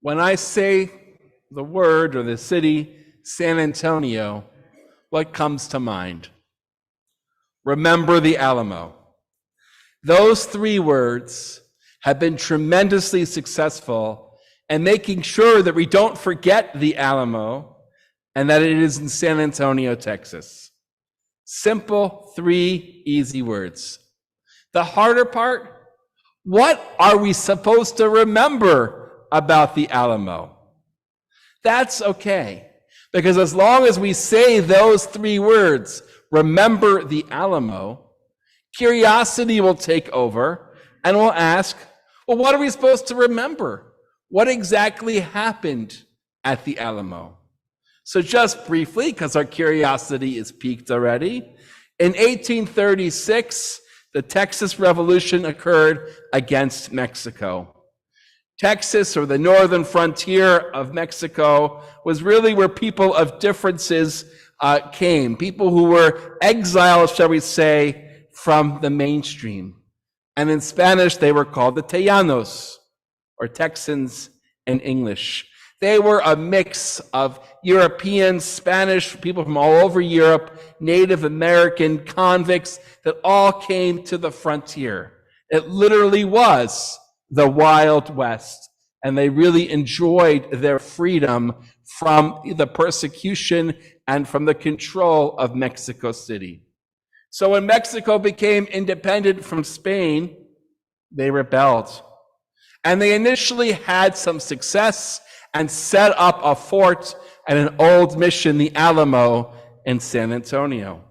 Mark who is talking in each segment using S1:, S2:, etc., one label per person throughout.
S1: When I say the word or the city, San Antonio, what comes to mind? Remember the Alamo. Those three words have been tremendously successful in making sure that we don't forget the Alamo and that it is in San Antonio, Texas. Simple, three easy words. The harder part, what are we supposed to remember about the Alamo? That's okay, because as long as we say those three words, remember the Alamo, curiosity will take over and we'll ask, well, what are we supposed to remember? What exactly happened at the Alamo? So just briefly, because our curiosity is piqued already, in 1836, the Texas Revolution occurred against Mexico. Texas, or the northern frontier of Mexico, was really where people of differences came, people who were exiled, shall we say, from the mainstream. And in Spanish, they were called the Tejanos, or Texans in English. They were a mix of Europeans, Spanish, people from all over Europe, Native American convicts that all came to the frontier. It literally was the Wild West, and they really enjoyed their freedom from the persecution and from the control of Mexico City. So when Mexico became independent from Spain, they rebelled. And they initially had some success and set up a fort at an old mission, the Alamo, in San Antonio.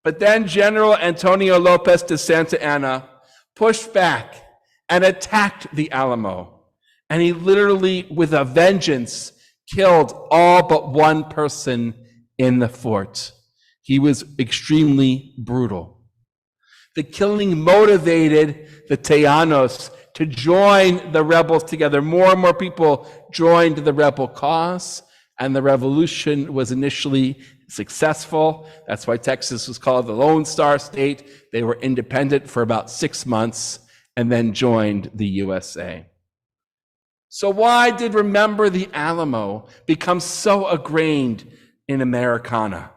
S1: But then General Antonio Lopez de Santa Anna pushed back and attacked the Alamo. And he literally, with a vengeance, killed all but one person in the fort. He was extremely brutal. The killing motivated the Tejanos to join the rebels together. More and more people joined the rebel cause, and the revolution was initially successful. That's why Texas was called the Lone Star State. They were independent for about 6 months and then joined the USA. So why did Remember the Alamo become so ingrained in Americana?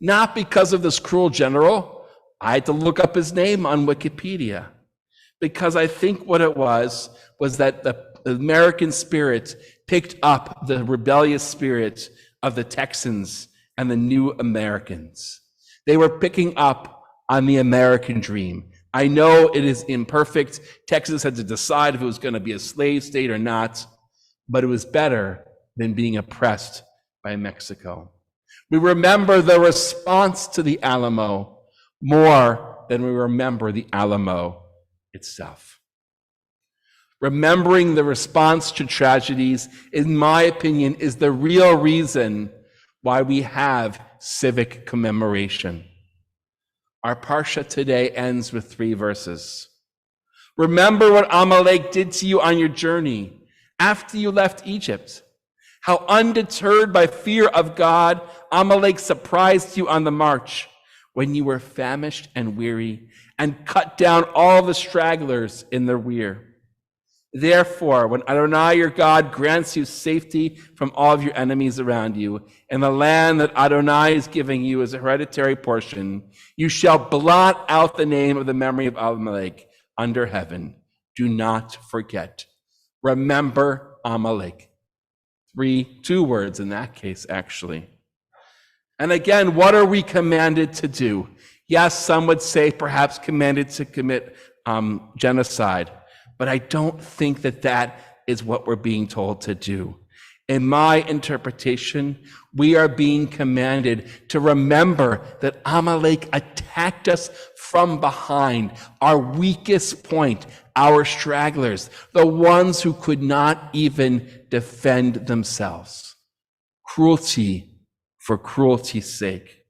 S1: Not because of this cruel general. I had to look up his name on Wikipedia, because I think what it was that the American spirit picked up the rebellious spirit of the Texans and the New Americans. They were picking up on the American dream. I know it is imperfect. Texas had to decide if it was going to be a slave state or not, but it was better than being oppressed by Mexico. We remember the response to the Alamo more than we remember the Alamo itself. Remembering the response to tragedies, in my opinion, is the real reason why we have civic commemoration. Our Parsha today ends with 3 verses. Remember what Amalek did to you on your journey after you left Egypt. How undeterred by fear of God, Amalek surprised you on the march when you were famished and weary, and cut down all the stragglers in their rear. Therefore, when Adonai your God grants you safety from all of your enemies around you, in the land that Adonai is giving you as a hereditary portion, you shall blot out the name of the memory of Amalek under heaven. Do not forget. Remember Amalek. 2 words in that case, actually. And again, what are we commanded to do? Yes, some would say perhaps commanded to commit genocide, but I don't think that is what we're being told to do. In my interpretation, we are being commanded to remember that Amalek attacked us from behind, our weakest point, our stragglers, the ones who could not even defend themselves. Cruelty for cruelty's sake.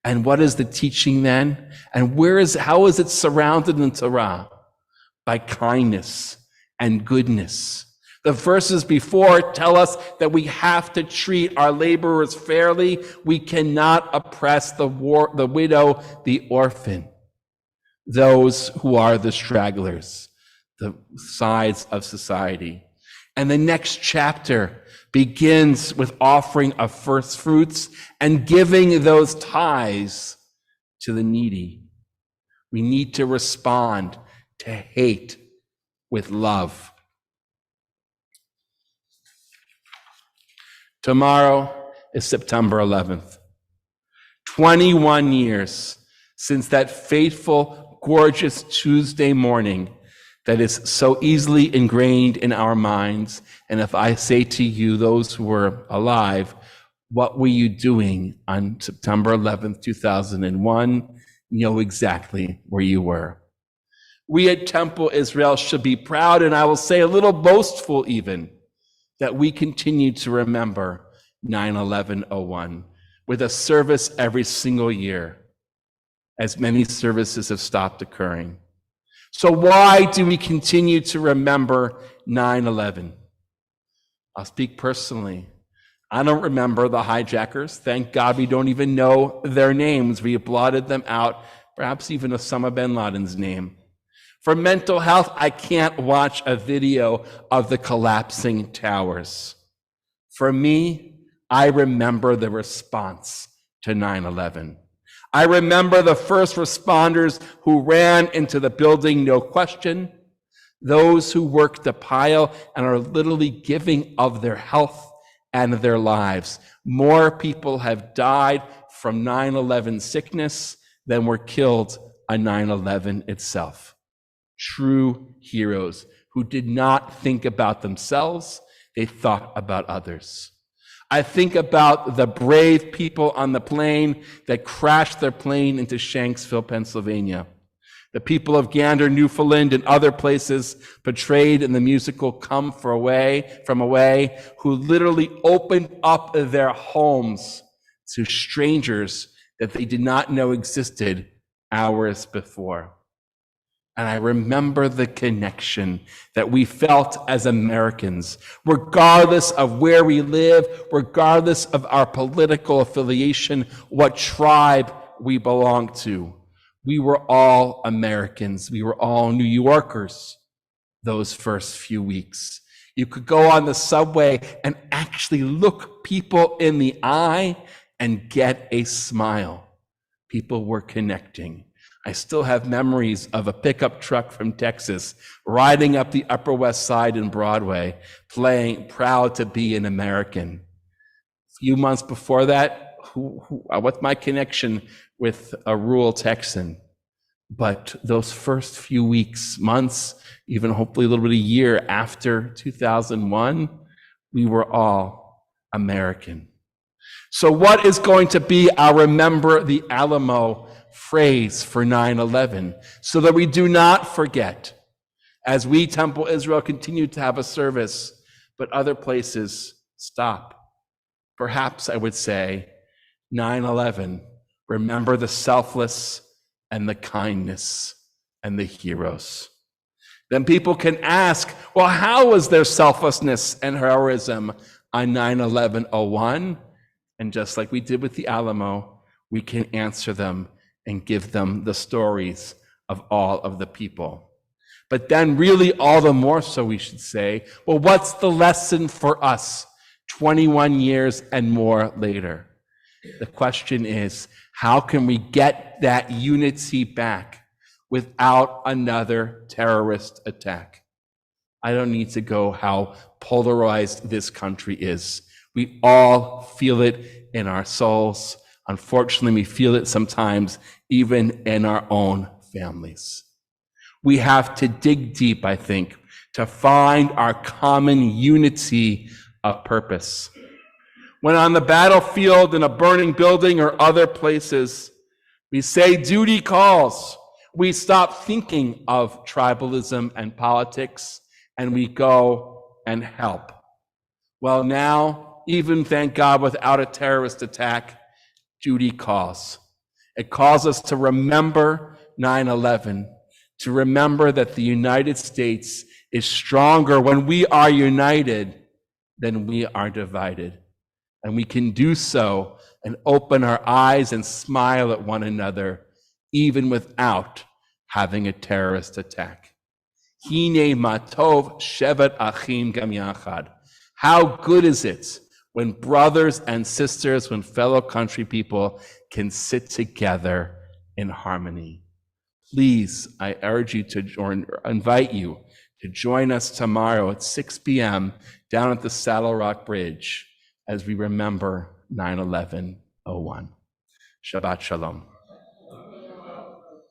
S1: And what is the teaching then? And how is it surrounded in Torah? By kindness and goodness. The verses before tell us that we have to treat our laborers fairly. We cannot oppress the widow, the orphan, those who are the stragglers, the sides of society. And the next chapter begins with offering of first fruits and giving those tithes to the needy. We need to respond to hate with love. Tomorrow is September 11th. 21 years since that fateful, gorgeous Tuesday morning that is so easily ingrained in our minds. And if I say to you, those who were alive, what were you doing on September 11th, 2001? You know exactly where you were. We at Temple Israel should be proud, and I will say a little boastful even, that we continue to remember 9/11/01 with a service every single year, as many services have stopped occurring. So why do we continue to remember 9/11? I'll speak personally. I don't remember the hijackers. Thank God we don't even know their names. We blotted them out, perhaps even Osama bin Laden's name. For mental health, I can't watch a video of the collapsing towers. For me, I remember the response to 9/11. I remember the first responders who ran into the building, no question. Those who worked the pile and are literally giving of their health and their lives. More people have died from 9/11 sickness than were killed on 9/11 itself. True heroes who did not think about themselves, they thought about others. I think about the brave people on the plane that crashed their plane into Shanksville, Pennsylvania. The people of Gander, Newfoundland, and other places portrayed in the musical Come From Away, who literally opened up their homes to strangers that they did not know existed hours before. And I remember the connection that we felt as Americans, regardless of where we live, regardless of our political affiliation, what tribe we belong to. We were all Americans. We were all New Yorkers those first few weeks. You could go on the subway and actually look people in the eye and get a smile. People were connecting. I still have memories of a pickup truck from Texas riding up the Upper West Side in Broadway, playing Proud to Be an American. A few months before that, what's my connection with a rural Texan? But those first few weeks, months, even hopefully a little bit of a year after 2001, we were all American. So what is going to be our Remember the Alamo phrase for 9/11, so that we do not forget as we, Temple Israel, continue to have a service, but other places stop? Perhaps I would say 9/11, remember the selfless and the kindness and the heroes. Then people can ask, well, how was there selflessness and heroism on 9/11/01? And just like we did with the Alamo, we can answer them and give them the stories of all of the people. But then really all the more so we should say, well, what's the lesson for us 21 years and more later? The question is, how can we get that unity back without another terrorist attack? I don't need to go how polarized this country is. We all feel it in our souls. Unfortunately, we feel it sometimes even in our own families. We have to dig deep, I think, to find our common unity of purpose. When on the battlefield, in a burning building, or other places, we say duty calls. We stop thinking of tribalism and politics, and we go and help. Well, now, even thank God, without a terrorist attack, duty calls. It calls us to remember 9/11, to remember that the United States is stronger when we are united than we are divided. And we can do so and open our eyes and smile at one another, even without having a terrorist attack. Hine matov shevet achim gam yachad. How good is it when brothers and sisters, when fellow country people can sit together in harmony. Please, I urge you to, or invite you to join us tomorrow at 6 p.m. down at the Saddle Rock Bridge as we remember 9/11/01. Shabbat Shalom.